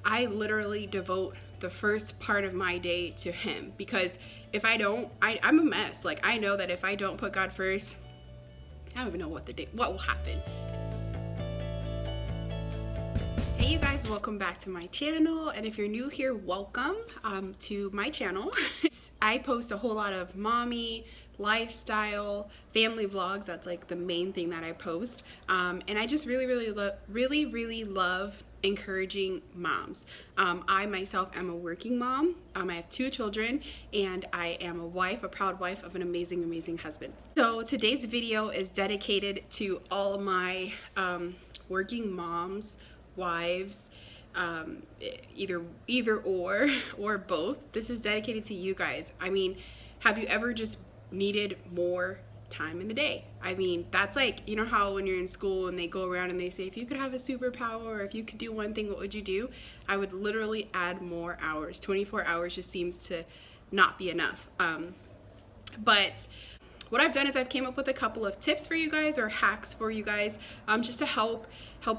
I literally devote the first part of my day to him, because if I don't, I'm a mess. Like, I know that if I don't put God first, I don't even know what will happen. Hey you guys, welcome back to my channel, and if you're new here, welcome to my channel. I post a whole lot of mommy, lifestyle, family vlogs. That's like the main thing that I post, and I just really love encouraging moms. I myself am a working mom. I have 2 children, and I am a wife, a proud wife of an amazing husband. So today's video is dedicated to all of my working moms, wives, either or both. This is dedicated to you guys. I mean, have you ever just needed more time in the day? I mean, that's like, you know how when you're in school and they go around and they say, if you could have a superpower, or if you could do one thing, what would you do? I would literally add more hours. 24 hours just seems to not be enough. But what I've done is I've came up with a couple of tips for you guys, or hacks for you guys, just to help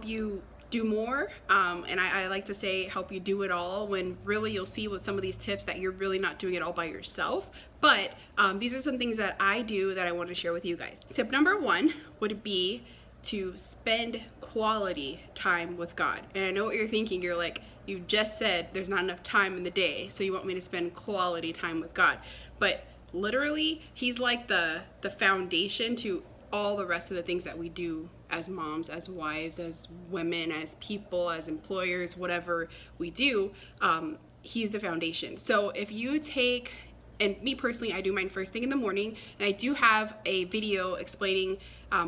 you do more, and I like to say help you do it all, when really you'll see with some of these tips that you're really not doing it all by yourself. But these are some things that I do that I want to share with you guys. Tip number 1 would be to spend quality time with God. And I know what you're thinking. You're like, you just said there's not enough time in the day, so you want me to spend quality time with God. But literally, he's like the foundation to all the rest of the things that we do as moms, as wives, as women, as people, as employers, whatever we do, he's the foundation. So if you take, and me personally, I do mine first thing in the morning, and I do have a video explaining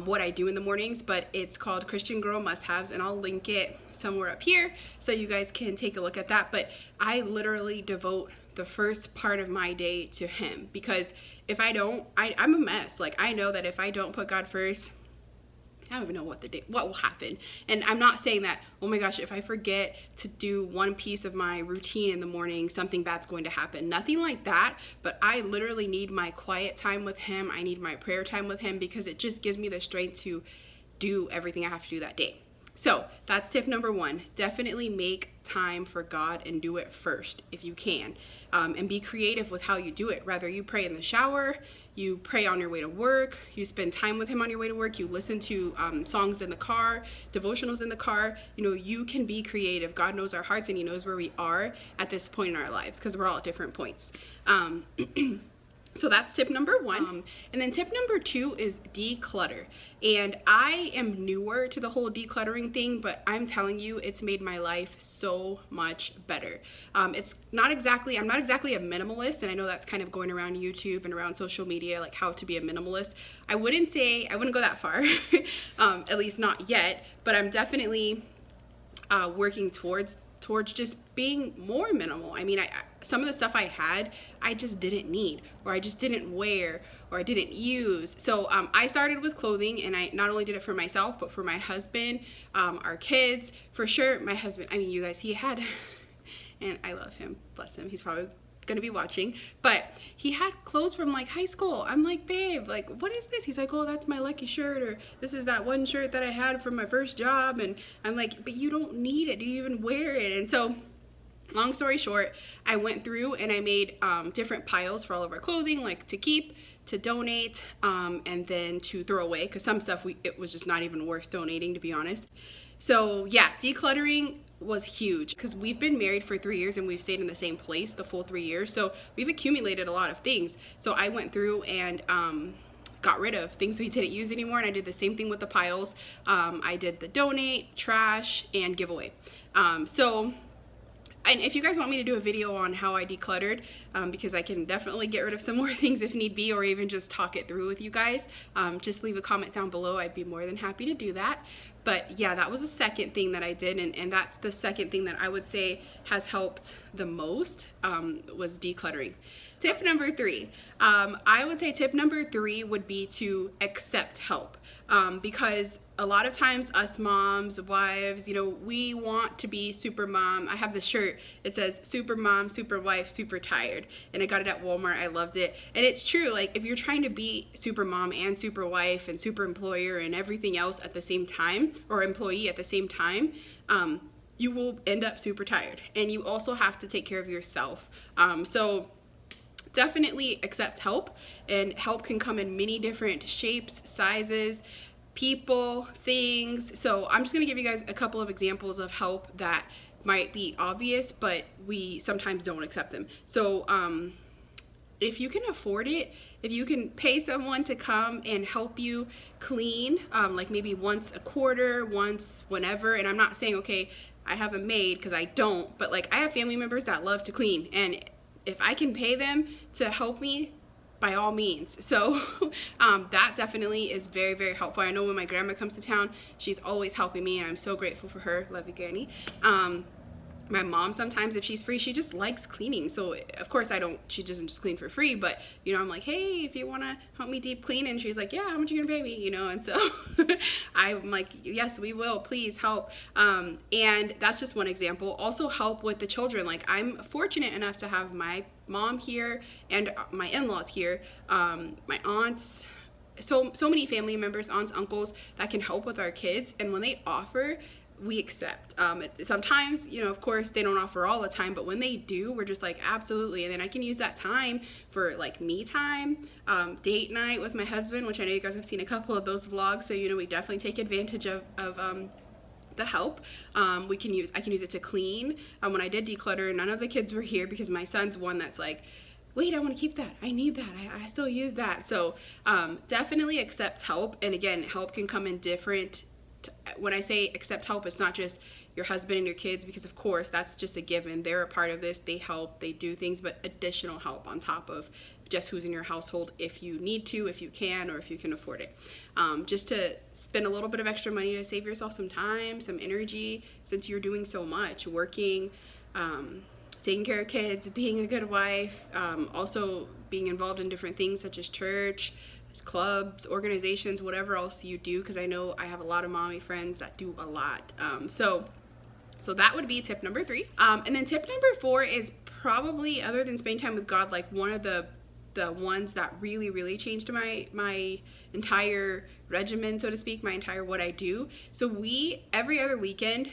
what I do in the mornings, but it's called Christian Girl Must-Haves, and I'll link it somewhere up here so you guys can take a look at that. But I literally devote the first part of my day to him, because if I don't, I'm a mess. Like, I know that if I don't put God first, I don't even know what will happen. And I'm not saying that, oh my gosh, if I forget to do one piece of my routine in the morning, something bad's going to happen. Nothing like that, but I literally need my quiet time with him. I need my prayer time with him, because it just gives me the strength to do everything I have to do that day. So that's tip number 1. Definitely make time for God and do it first if you can, and be creative with how you do it. Whether you pray in the shower, you pray on your way to work, you spend time with him on your way to work, you listen to songs in the car, devotionals in the car. You know, you can be creative. God knows our hearts, and he knows where we are at this point in our lives, because we're all at different points. So that's tip number 1. And then tip number 2 is declutter. And I am newer to the whole decluttering thing, but I'm telling you, it's made my life so much better. It's not exactly, I'm not exactly a minimalist, and I know that's kind of going around YouTube and around social media, like how to be a minimalist. I wouldn't go that far, at least not yet, but I'm definitely working towards just being more minimal. I mean, some of the stuff I had, I just didn't need, or I just didn't wear, or I didn't use. So I started with clothing, and I not only did it for myself, but for my husband, our kids, for sure. My husband, I mean, you guys, he had, and I love him, bless him, he's probably gonna be watching, but he had clothes from like high school. I'm like, babe, like, what is this? He's like, oh, that's my lucky shirt, or this is that one shirt that I had from my first job. And I'm like, but you don't need it. Do you even wear it? And so, long story short, I went through and I made different piles for all of our clothing, like to keep, to donate, and then to throw away, because some stuff it was just not even worth donating, to be honest. So yeah, decluttering was huge, because we've been married for 3 years and we've stayed in the same place the full 3 years, so we've accumulated a lot of things. So I went through and got rid of things we didn't use anymore, and I did the same thing with the piles. I did the donate, trash, and giveaway. And if you guys want me to do a video on how I decluttered, because I can definitely get rid of some more things if need be, or even just talk it through with you guys, just leave a comment down below. I'd be more than happy to do that. But yeah, that was the second thing that I did, and that's the second thing that I would say has helped the most, was decluttering. Tip number 3. I would say tip number 3 would be to accept help, because a lot of times us moms, wives, you know, we want to be super mom. I have this shirt, it says super mom, super wife, super tired, and I got it at Walmart. I loved it. And it's true, like if you're trying to be super mom and super wife and super employer and everything else at the same time, or employee at the same time, you will end up super tired, and you also have to take care of yourself. So definitely accept help, and help can come in many different shapes, sizes, people, things. So I'm just gonna give you guys a couple of examples of help that might be obvious, but we sometimes don't accept them. So if you can afford it, if you can pay someone to come and help you clean, like maybe once a quarter, once whenever, and I'm not saying, okay, I have a maid, because I don't, but like I have family members that love to clean, and if I can pay them to help me, by all means. So that definitely is very, very helpful. I know when my grandma comes to town, she's always helping me, and I'm so grateful for her. Love you, Granny. My mom, sometimes if she's free, she just likes cleaning. So of course she doesn't just clean for free, but you know, I'm like, hey, if you want to help me deep clean, and she's like, yeah, how much you gonna pay me, you know? And so I'm like, yes, we will, please help. And that's just one example. Also help with the children. Like I'm fortunate enough to have my mom here and my in-laws here, my aunts, so many family members, aunts, uncles that can help with our kids, and when they offer, we accept. Sometimes, you know, of course they don't offer all the time, but when they do, we're just like, absolutely. And then I can use that time for like me time, date night with my husband, which I know you guys have seen a couple of those vlogs, so you know, we definitely take advantage of the help. I can use it to clean. When I did declutter, none of the kids were here because my son's one that's like, wait, I want to keep that, I need that, I still use that. So definitely accept help. And again, help can come in different. When I say accept help, it's not just your husband and your kids, because of course that's just a given. They're a part of this, they help, they do things, but additional help on top of just who's in your household, if you need to, if you can, or if you can afford it. Just to spend a little bit of extra money to save yourself some time, some energy, since you're doing so much, working, taking care of kids, being a good wife, also being involved in different things such as church, clubs, organizations, whatever else you do, because I know I have a lot of mommy friends that do a lot. So that would be tip number 3. And then tip number 4 is probably, other than spending time with God, like one of the ones that really changed my entire regimen, so to speak, my entire what I do. So we, every other weekend,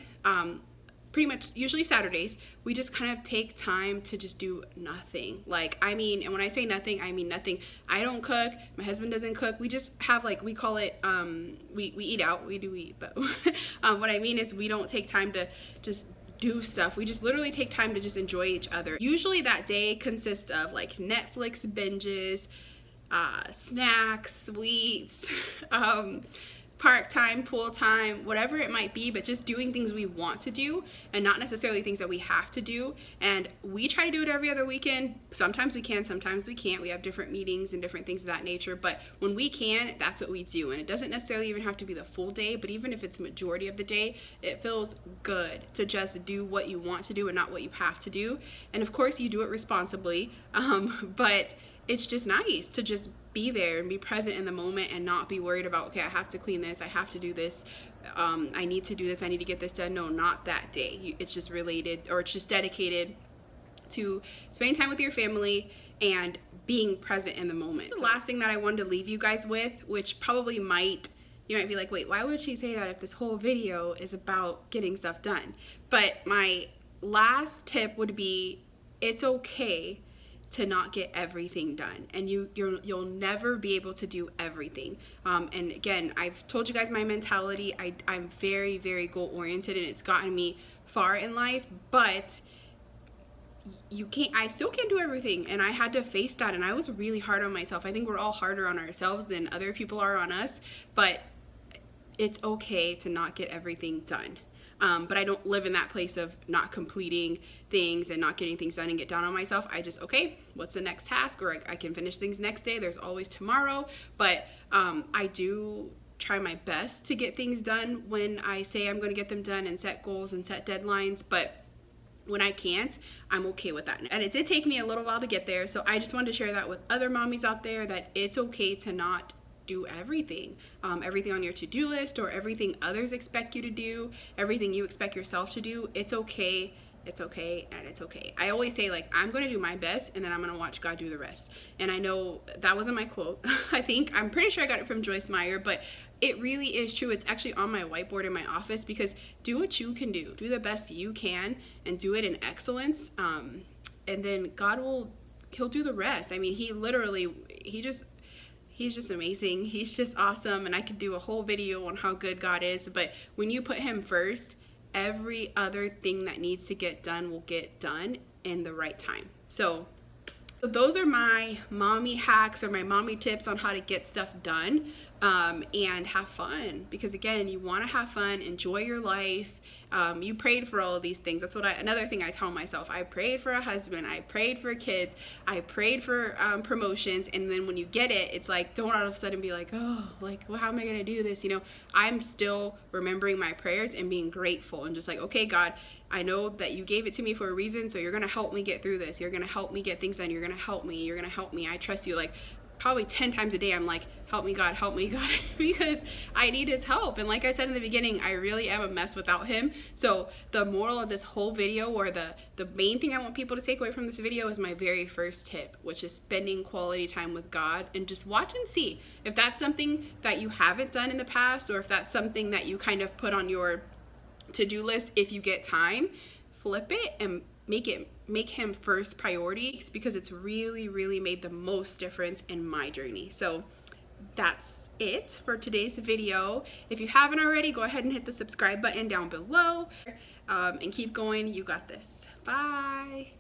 pretty much usually Saturdays, we just kind of take time to just do nothing. Like, I mean, and when I say nothing, I mean nothing. I don't cook, my husband doesn't cook. We just have, like, we call it, we eat out. We do eat, but what I mean is we don't take time to just do stuff. We just literally take time to just enjoy each other. Usually that day consists of like Netflix binges, snacks, sweets, park time, pool time, whatever it might be, but just doing things we want to do and not necessarily things that we have to do. And we try to do it every other weekend. Sometimes we can, sometimes we can't. We have different meetings and different things of that nature, but when we can, that's what we do. And it doesn't necessarily even have to be the full day, but even if it's majority of the day, it feels good to just do what you want to do and not what you have to do. And of course you do it responsibly, but it's just nice to just be there and be present in the moment and not be worried about, okay, I have to clean this, I have to do this, I need to do this, I need to get this done. No, not that day. It's just related, or it's just dedicated to spending time with your family and being present in the moment. The last thing that I wanted to leave you guys with, which probably you might be like, wait, why would she say that if this whole video is about getting stuff done? But my last tip would be, it's okay to not get everything done, and you'll never be able to do everything. And again, I've told you guys my mentality. I'm very goal oriented, and it's gotten me far in life, but I still can't do everything, and I had to face that, and I was really hard on myself. I think we're all harder on ourselves than other people are on us, but it's okay to not get everything done. But I don't live in that place of not completing things and not getting things done and get down on myself. I just, okay, what's the next task? Or I can finish things next day. There's always tomorrow. But I do try my best to get things done when I say I'm going to get them done, and set goals and set deadlines. But when I can't, I'm okay with that. And it did take me a little while to get there. So I just wanted to share that with other mommies out there, that it's okay to not do everything. Everything on your to-do list, or everything others expect you to do, everything you expect yourself to do. It's okay. It's okay, and it's okay. I always say, like, I'm going to do my best, and then I'm going to watch God do the rest. And I know that wasn't my quote. I'm pretty sure I got it from Joyce Meyer, but it really is true. It's actually on my whiteboard in my office, because do what you can do the best you can, and do it in excellence, and then he'll do the rest. I mean, he's just amazing. He's just awesome, and I could do a whole video on how good God is. But when you put him first, every other thing that needs to get done will get done in the right time. So those are my mommy hacks, or my mommy tips on how to get stuff done, and have fun. Because again, you want to have fun, enjoy your life. You prayed for all of these things. That's what another thing I tell myself. I prayed for a husband, I prayed for kids, I prayed for promotions, and then when you get it, it's like, don't all of a sudden be like, oh, like, well, how am I gonna do this? You know, I'm still remembering my prayers and being grateful, and just like, okay, God, I know that you gave it to me for a reason, so you're gonna help me get through this. You're gonna help me get things done. You're gonna help me. You're gonna help me. I trust you. Like, probably 10 times a day I'm like, help me God, because I need his help. And like I said in the beginning, I really am a mess without him. So the moral of this whole video, or the main thing I want people to take away from this video, is my very first tip, which is spending quality time with God. And just watch and see if that's something that you haven't done in the past, or if that's something that you kind of put on your to-do list. If you get time, flip it and make him first priority, because it's really made the most difference in my journey. So that's it for today's video. If you haven't already, go ahead and hit the subscribe button down below, and keep going. You got this. Bye.